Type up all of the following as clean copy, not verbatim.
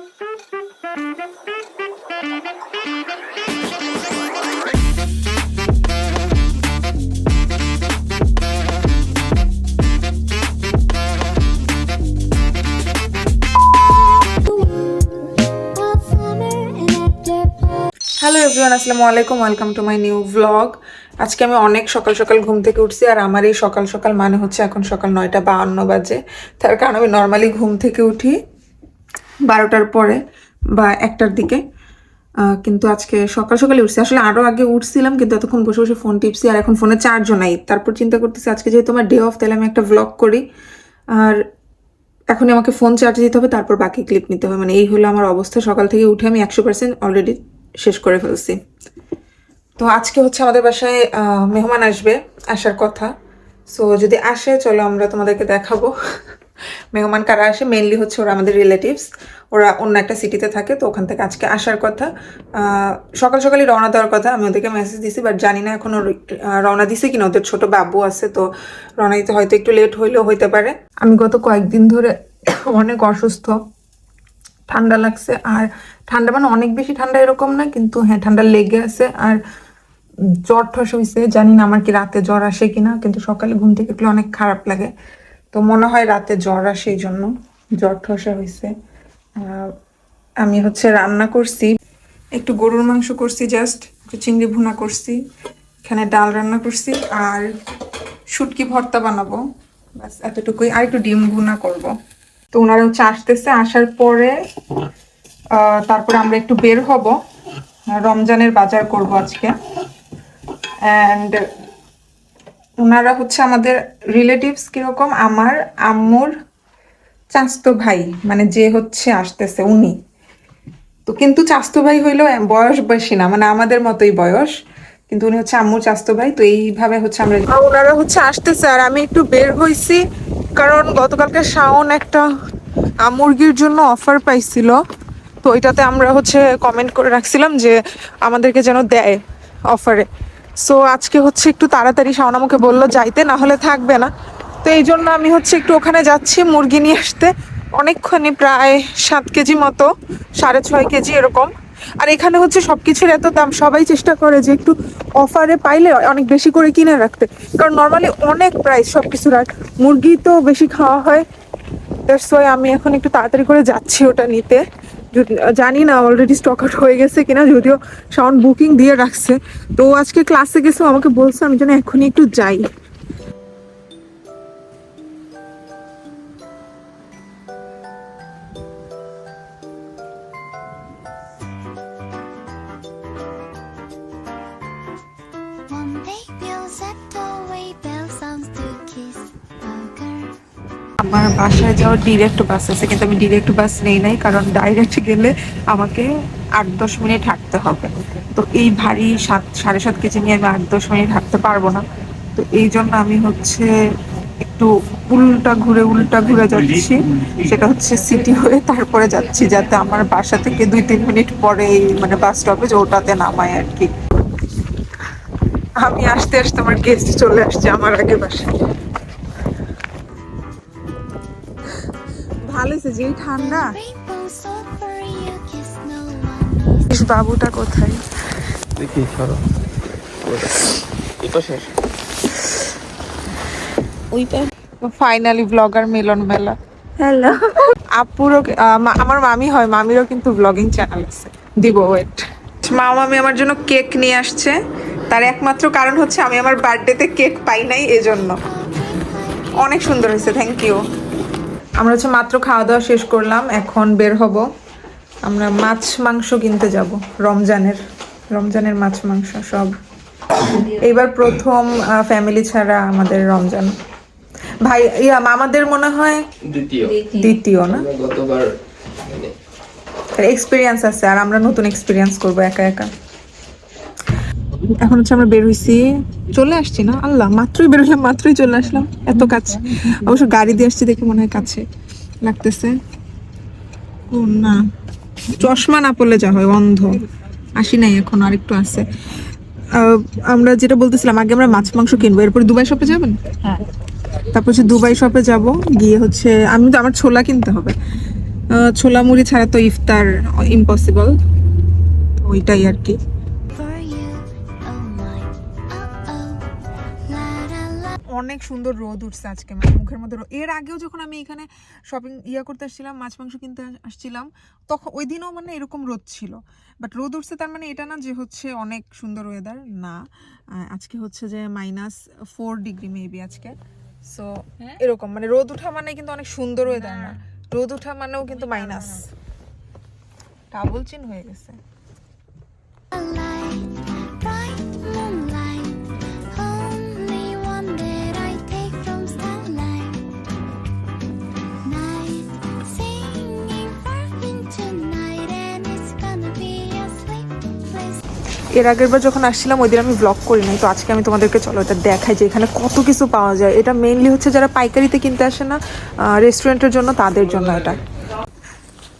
Hello everyone, আসসালামু আলাইকুম, welcome to my new blog. আজকে আমি অনেক সকাল সকাল ঘুম থেকে উঠছি, আর আমার এই সকাল সকাল মানে হচ্ছে এখন সকাল 9:52 বাজে। তার কারণ আমি নর্মালি ঘুম থেকে উঠি 12টার পরে বা 1টার দিকে, কিন্তু আজকে সকাল সকালে উঠছি। আসলে আরও আগে উঠছিলাম, কিন্তু এতক্ষণ বসে বসে ফোন টিপছি, আর এখন ফোনে চার্জও নাই। তারপর চিন্তা করতেছি আজকে যেহেতু আমার ডে অফ, তাহলে আমি একটা ব্লগ করি, আর এখনই আমাকে ফোন চার্জে দিতে হবে, তারপর বাকি ক্লিপ নিতে হবে। মানে এই হলো আমার অবস্থা। সকাল থেকে উঠে আমি 100% অলরেডি শেষ করে ফেলছি। তো আজকে হচ্ছে আমাদের বাসায় মেহমান আসবে, আসার কথা। সো যদি আসে চলো আমরা তোমাদেরকে দেখাবো মেহমান কারা আসে। মেইনলি হচ্ছে ওরা আমাদের রিলেটিভস, ওরা অন্য একটা সিটিতে থাকে, তো ওখান থেকে আজকে আসার কথা। সকাল সকালই রওনা দেওয়ার কথা। আমি ওদেরকে মেসেজ দিছি, বাট জানি না এখন রওনা দিছে কিনা। ওদের ছোট বাবু আছে, তো রওনা দিতে হয়তো একটু লেট হইলেও হইতে পারে। আমি গত কয়েকদিন ধরে অনেক অসুস্থ, ঠান্ডা লাগছে। আর ঠান্ডা মানে অনেক বেশি ঠান্ডা এরকম না, কিন্তু হ্যাঁ ঠান্ডা লেগে আছে। আর জ্বর ঠস হয়েছে, জানি না আমার কি রাতে জ্বর আসে কিনা, কিন্তু সকালে ঘুম থেকে উঠলে অনেক খারাপ লাগে। তো মনে হয় রাতে জ্বর আসে, এই জন্য জ্বর ঠসা হয়েছে। আমি হচ্ছে রান্না করছি, একটু গরুর মাংস করছি, জাস্ট একটু চিংড়ি ভুনা করছি, এখানে ডাল রান্না করছি, আর শুটকি ভর্তা বানাবো, ব্যাস এতটুকুই। আর একটু ডিম ভুনা করব। তো ওনারা হচ্ছে আসতেছে, আসার পরে তারপরে আমরা একটু বের হব, রমজানের বাজার করব আজকে। অ্যান্ড ওনারা হচ্ছে আমাদের রিলেটিভস কিরকম, আমার আম্মুর চাচাতো ভাই, মানে যে হচ্ছে আসতেছে উনি। তো কিন্তু চাচাতো ভাই হইলেও বয়স বেশি না, মানে আমাদের মতোই বয়স, কিন্তু উনি হচ্ছে আম্মুর চাচাতো ভাই। তো এইভাবে হচ্ছে আমরা, ওনারা হচ্ছে আসতেছে। আর আমি একটু বের হইছি, কারণ গতকালকে শাওন একটা মুরগির জন্য অফার পাইছিল, তো ওইটাতে আমরা হচ্ছে কমেন্ট করে রাখছিলাম যে আমাদেরকে যেন দেয় অফারে। সো আজকে হচ্ছে একটু তাড়াতাড়ি শাওন আমাকে বললো যাইতে, না হলে থাকবে না। তো এই জন্য আমি হচ্ছে একটু ওখানে যাচ্ছি মুরগি নিয়ে আসতে। অনেকক্ষণই, প্রায় 7 কেজি মতো, 6.5 কেজি এরকম। আর এখানে হচ্ছে সব কিছুর এত দাম, সবাই চেষ্টা করে যে একটু অফারে পাইলে অনেক বেশি করে কিনে রাখতে, কারণ নর্মালি অনেক প্রাইস সব কিছুর। আর মুরগি তো বেশি খাওয়া হয়, দ্যাটস ওয়াই আমি এখন একটু তাড়াতাড়ি করে যাচ্ছি ওটা নিতে। জানি না অলরেডি স্টক আউট হয়ে গেছে কিনা, যদিও শাওন বুকিং দিয়ে রাখছে। তো আজকে ক্লাসে গেছে, আমাকে বলছে আমি যেন এখনই একটু যাই। আমার বাসায় যাওয়ার ডিরেক্ট বাস আছে, কিন্তু আমি ডিরেক্ট বাস নেই নাই, কারণ ডাইরেক্ট গেলে আমাকে 8-10 মিনিট হাঁটতে হবে। তো এই ভারী 7.5 কেজি নিয়ে আমি 8-10 মিনিট হাঁটতে পারবো না। তো এই জন্য আমি হচ্ছে একটু উল্টা ঘুরে যাচ্ছি, সেটা হচ্ছে সিটি হয়ে তারপরে যাচ্ছি, যাতে আমার বাসা থেকে 2-3 মিনিট পরে মানে বাস স্টপে যে ওটাতে নামায় আর কি। আমি আসতে আসতে আমার গেস্ট চলে আসছে আমার আগে বাসায়। ভালো হয়েছে, যেই ঠান্ডা। বাবুটা কোথায় দেখি, সরো ওইটা। ফাইনালি ব্লগার মিলন মেলা। হ্যালো আপুরও, আমার মামি হয়, মামিরও কিন্তু ব্লগিং চ্যানেল আছে, দিব ওয়েট। মামি আমার জন্য কেক নিয়ে আসছে, তার একমাত্র কারণ হচ্ছে আমি আমার বার্থডেতে কেক পাই নাই, এজন্য। অনেক সুন্দর হয়েছে, থ্যাংক ইউ। আমরা হচ্ছে মাত্র খাওয়া দাওয়া শেষ করলাম, এখন বের হব। আমরা মাছ মাংস কিনতে যাব, রমজানের মাছ মাংস সব। এইবার প্রথম ফ্যামিলি ছাড়া আমাদের রমজান। ভাই আমাদের মনে হয় দ্বিতীয় না, গতবার এক্সপিরিয়েন্স আছে, আর আমরা নতুন এক্সপিরিয়েন্স করব একা একা। এখন হচ্ছে আমরা বের হইছি, চলে আসছি না, আল্লাহ মাত্রই বের হলাম, মাত্রই চলে আসলাম, এত কাছে। অবশ্য গাড়ি দিয়ে আসছি দেখে মনে হয় কাছে লাগতেছে। ও না, চশমা না পড়লে যা হয়, অন্ধ। আসি নাই এখন, আর একটু আছে। আমরা যেটা বলতেছিলাম, আগে আমরা মাছ মাংস কিনবো, এরপর দুবাই শপে যাবেন। হ্যাঁ, তারপর হচ্ছে দুবাই শপে যাব, গিয়ে হচ্ছে আমি তো আমার ছোলা কিনতে হবে। ছোলা মুড়ি ছাড়া তো ইফতার ইম্পসিবল, ওইটাই আর কি। অনেক সুন্দর রোদ উঠছে আজকে, মানে মুখের মধ্যে এর আগেও যখন আমি এখানে শপিং করতে আসছিলাম, মাছ মাংস কিনতে আসছিলাম, তখন ওই দিনও মানে এরকম রোদ ছিল। বাট রোদ উঠছে তার মানে এটা না যে হচ্ছে অনেক সুন্দর ওয়েদার না। আজকে হচ্ছে যে -4 ডিগ্রি মেবি আজকে। সো এরকম মানে রোদ উঠা মানে কিন্তু অনেক সুন্দর ওয়েদার না, রোদ উঠা মানেও কিন্তু মাইনাস, ডাবল চিন হয়ে গেছে। এর আগের বার যখন আসছিলাম ওই দিন আমি ব্লগ করি নাই, তো আজকে আমি তোমাদেরকে চলো এটা দেখাই যে এখানে কত কিছু পাওয়া যায়। এটা মেইনলি হচ্ছে যারা পাইকারিতে কিনতে আসে না রেস্টুরেন্টের জন্য, তাদের জন্য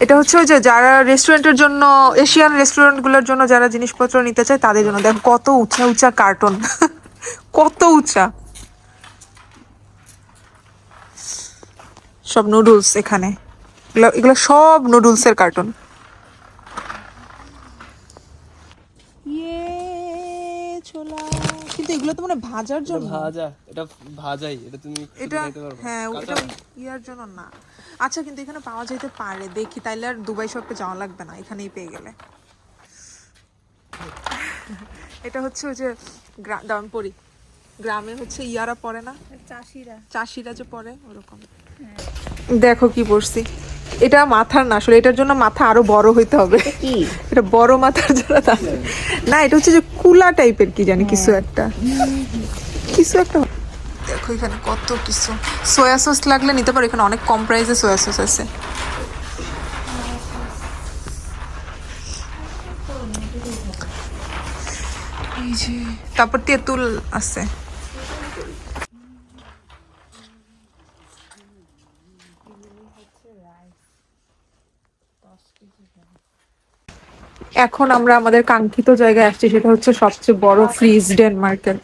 এটা হচ্ছে ওই যে যারা রেস্টুরেন্টের জন্য, এশিয়ান রেস্টুরেন্টগুলোর জন্য যারা জিনিসপত্র নিতে চায় তাদের জন্য। দেখো কত উঁচা উঁচা কার্টন কত উঁচা, সব নুডলস এখানে, এগুলো সব নুডলসের কার্টন। কিন্তু এগুলো তো মানে ভাজার জন্য, এটা ভাজাই, এটা তুমি এটা হ্যাঁ এটা ইয়ার জন্য না। আচ্ছা কিন্তু এখানে পাওয়া যেতে পারে, দেখি তাইলে আর দুবাই শপে যাওয়া লাগবে না, এখানেই পেয়ে গেলে। এটা হচ্ছে ওই যে দামপুরি গ্রামে হচ্ছে ইয়ারা পড়ে না, চাষিরা যে পড়ে ওরকম। দেখো কি পড়ছি, এটা মাথার না আসলে, এটার জন্য মাথা আরো বড় হইতে হবে। এটা বড় মাথার জন্য না, এটা হচ্ছে যে কুলা টাইপের কি জানি কিছু একটা দেখো এখানে কত কিছু। সয়া সস লাগলে নিতে পারো, এখানে অনেক কম প্রাইসে সয়া সস আছে। এই যে তারপর তেঁতুল আছে। এখন আমরা আমাদের কাঙ্ক্ষিত জায়গায় আসছি, সেটা হচ্ছে সবচেয়ে বড় ফ্রিজ ডেনমার্কের,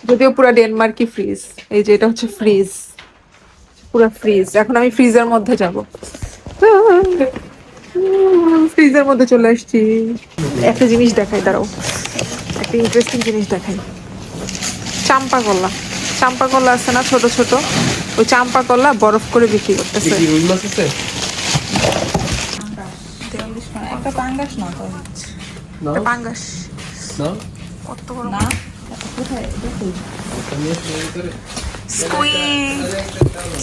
যদিও পুরো ডেনমার্কই ফ্রিজ। এই যে এটা হচ্ছে ফ্রিজ, পুরো ফ্রিজ। এখন আমি ফ্রিজের মধ্যে যাব, ফ্রিজের মধ্যে চলে আসছি। একটা জিনিস দেখাই, দাঁড়াও একটা ইন্টারেস্টিং জিনিস দেখাই। চাম্পা কলা আছে না ছোট ছোট, ওই চাম্পা কলা বরফ করে বিক্রি করতেছে। একটা পাঙ্গাস না, পাঙ্গাস কত বড় না,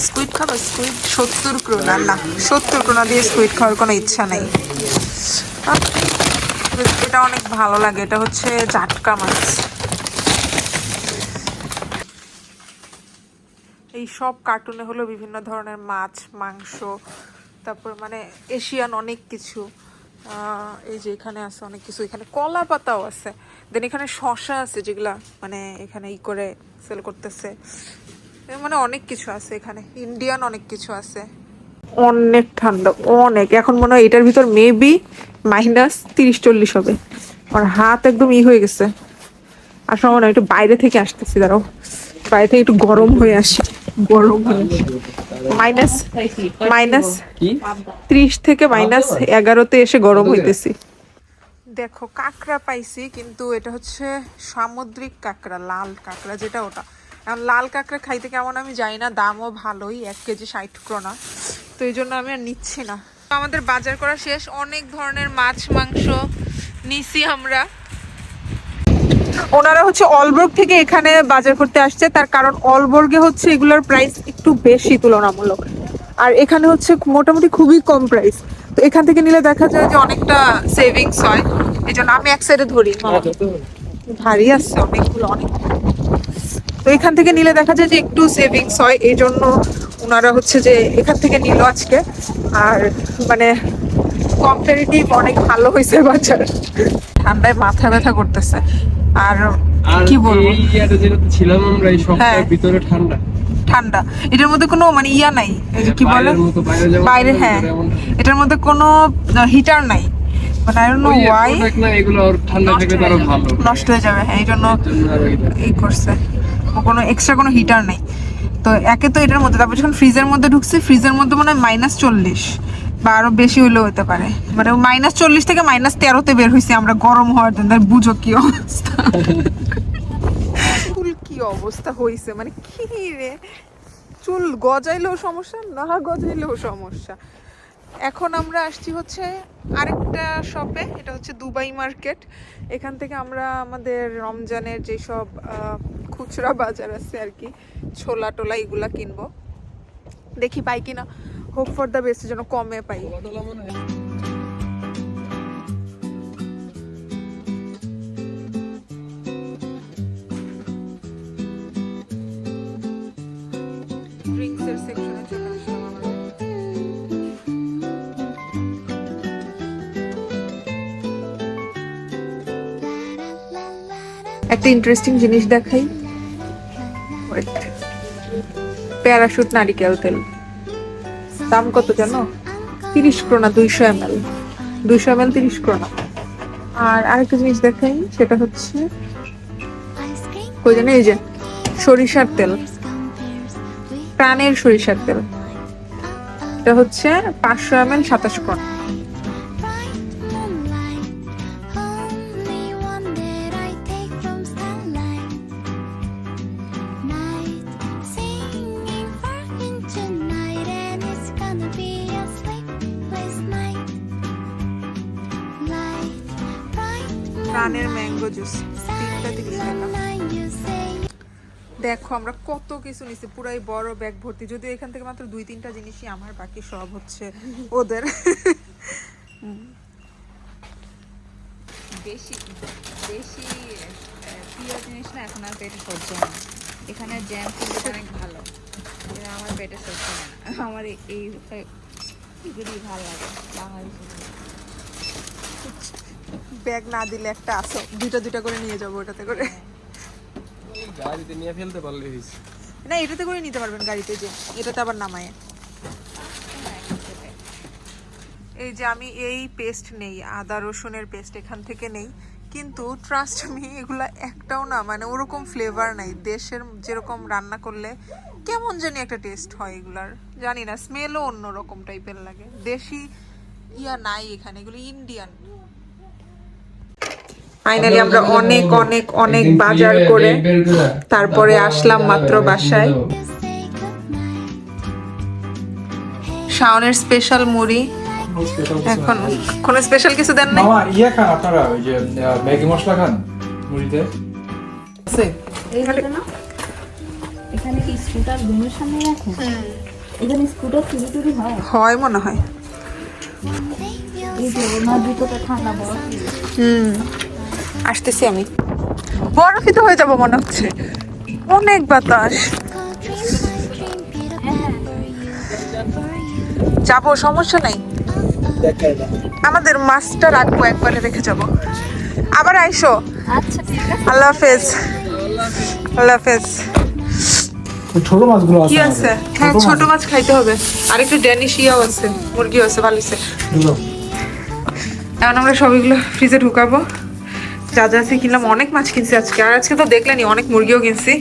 স্কুইড খাবো, স্কুইড 70 ক্রোনা, না 70 ক্রোনা দিয়ে স্কুইড খাওয়ার কোনো ইচ্ছা নেই। এটা অনেক ভালো লাগে, এটা হচ্ছে জাটকা মাছ। এই সব কার্টুনে হলো বিভিন্ন ধরনের মাছ মাংস, তারপর মানে এশিয়ান অনেক কিছু। এই যে এখানে আছে অনেক কিছু, এখানে কলা পাতাও আছে, দেন এখানে শসা আছে যেগুলা মানে এখানে করে সেল করতেছে, মানে অনেক কিছু আছে এখানে, ইন্ডিয়ান অনেক কিছু আছে। অনেক ঠান্ডা অনেক, এখন মনে হয় এটার ভিতর মেবি -30-40 হবে। আমার হাত একদম হয়ে গেছে। আসলে মনে হয় একটু বাইরে থেকে আসতেছি, দাঁড়াও বাইরে থেকে একটু গরম হয়ে আসি, গরম হয়ে -30 থেকে -11তে এসে গরম হইতেছি। দেখো কাঁকড়া পাইছি, কিন্তু এটা হচ্ছে সামুদ্রিক কাঁকড়া, লাল কাঁকড়া যেটা, ওটা এখন লাল কাঁকড়া খাইতে কেমন আমি জানি না, দামও ভালোই, 1 কেজি 60 ক্রোনা, তো এই জন্য আমি আর নিচ্ছি না। আমাদের বাজার করা শেষ, অনেক ধরনের মাছ মাংস নিছি আমরা। ওনারা হচ্ছে অলবর্গ থেকে এখানে বাজার করতে আসছে, তার কারণ অলবর্গে হচ্ছে এগুলোর প্রাইস একটু বেশি তুলনামূলক, আর এখানে হচ্ছে মোটামুটি খুবই কম প্রাইস। তো এখান থেকে নিলে দেখা যায় যে অনেকটা সেভিংস হয়, এই জন্য আমি এক সাইডে ধরি, ভারী আছে অনেকগুলো, অনেক। তো এখান থেকে নিলে দেখা যায় যে একটু সেভিংস হয়, এই জন্য ওনারা হচ্ছে যে এখান থেকে নিল আজকে। আর মানে কম্পারেটিভ অনেক ভালো হয়েছে বাজার। ঠান্ডায় মাথা ব্যথা করতেছে, আর কি বলবো, ছিলাম আমরা এই সপ্তাহের ভিতরে ঠান্ডা ঠান্ডা, এটার মধ্যে কোনো মানে ইয়া নাই, এই যে কি বলে বাইরে, হ্যাঁ এটার মধ্যে কোনো হিটার নাই, মানে আই ডোন্ট নো ওয়াই, এগুলো ঠান্ডা থেকে আরো ভালো নষ্ট হয়ে যাবে, হ্যাঁ এই জন্য এই করছে, কোনো এক্সট্রা কোনো হিটার নেই। তো একে তো এটার মধ্যে, তারপর যখন ফ্রিজের মধ্যে ঢুকছি, ফ্রিজের মধ্যে মনে হয় -40 বা আরো বেশি হইলেও হতে পারে, মানে -40 থেকে -13-তে বের হয়েছি আমরা গরম হওয়ার জন্য। বুঝো কি অবস্থা, চুল কি অবস্থা হয়েছে, মানে কি রে, চুল গজাইলেও সমস্যা, না গজাইলেও সমস্যা। এখন আমরা আসছি হচ্ছে আরেকটা শপে, এটা হচ্ছে দুবাই মার্কেট। এখান থেকে আমরা আমাদের রমজানের যেসব খুচরা বাজার আছে আর কি, ছোলা টোলা এগুলা কিনবো, দেখি পাই কিনা। হোপ ফর দ্য বেস্ট, যেন কমে পাই। ড্রিঙ্কসের সেকশনে চলে আসলাম আমরা। একটা ইন্টারেস্টিং জিনিস দেখাই, প্যারাশুট নারিকেল তেল, দাম কত জানো? 30 krona 200 ml, 200 ml 30 krona। আর আরেকটা জিনিস দেখাই, সেটা হচ্ছে কই জানো, এই যে সরিষার তেল, প্রাণের সরিষার তেল, এটা হচ্ছে 500 ml 27 krona। প্রাণের ম্যাঙ্গো জুস 3টা 30 টাকা। দেখো আমরা কত কিছু নিছি, পুরাই বড় ব্যাগ ভর্তি, যদিও এখান থেকে মাত্র 2-3টা জিনিসই আমার, বাকি সব হচ্ছে ওদের। বেশি বেশি প্রিয় জিনিস না এখন আর পেটে সহ্য হয় না। এখানে জ্যাম কিন্তু অনেক ভালো, কিন্তু আমার পেটে সহ্য হয় না। আমার এগুলি ভালো লাগে বাংলাদেশি। ব্যাগ না দিলে একটা আসো, দুইটা করে নিয়ে যাবো ওটাতে করে। গাড়িতে নিয়ে ফেলতে পারলে হইছে। না এটাতে করে নিতে পারবেন গাড়িতে, যে এটাতে আবার নামায়। এই যে আমি এই পেস্ট নেই, আদা রসুনের পেস্ট এখান থেকে নেই, কিন্তু ট্রাস্ট মি এগুলা একটাও না, মানে ওরকম ফ্লেভার নাই। দেশের যেরকম রান্না করলে কেমন জানি একটা টেস্ট হয় এগুলার, জানি না, স্মেলও অন্যরকম টাইপের লাগে। দেশি ইয়া নাই এখানে, এগুলো ইন্ডিয়ান। ফাইনালি আমরা অনেক অনেক অনেক বাজার করে তারপরে আসলাম মাত্র বাসায়। শাওনের স্পেশাল মুড়ি, এখন কোন স্পেশাল কিছু দেন নাই? মামা ইয়ে খান আপনারা, ওই যে ম্যাগি মশলা খান মুড়িতে আছে? এখানে কি স্কুটার রুমের সামনে রাখো? এখানে স্কুটার চুরি হয়? হয় মনে হয়। এই যে ওনার দুটোটা ঠান্ডা বরফ। আসতেছি আমি, বরফই তো হয়ে যাবো মনে হচ্ছে, অনেক বাতাস। যাবো, সমস্যা নাই, আমাদের মাছটা রাখবো, একবারে রেখে যাব, আবার আইসো। আচ্ছা ঠিক আছে, আল্লাহ হাফেজ। আল্লাহ হাফেজ। ছোট মাছগুলো কি আছে আছে? হ্যাঁ ছোট মাছ খাইতে হবে, আর একটু ড্যানিশ ইয়াও আছে, মুরগিও আছে, ভালো আছে। এখন আমরা সবগুলো ফ্রিজে ঢুকাবো, যা যা আছে কিনলাম। অনেক মাছ কিনছি আজকে, আর আজকে তো দেখলেনি অনেক মুরগিও কিনছি।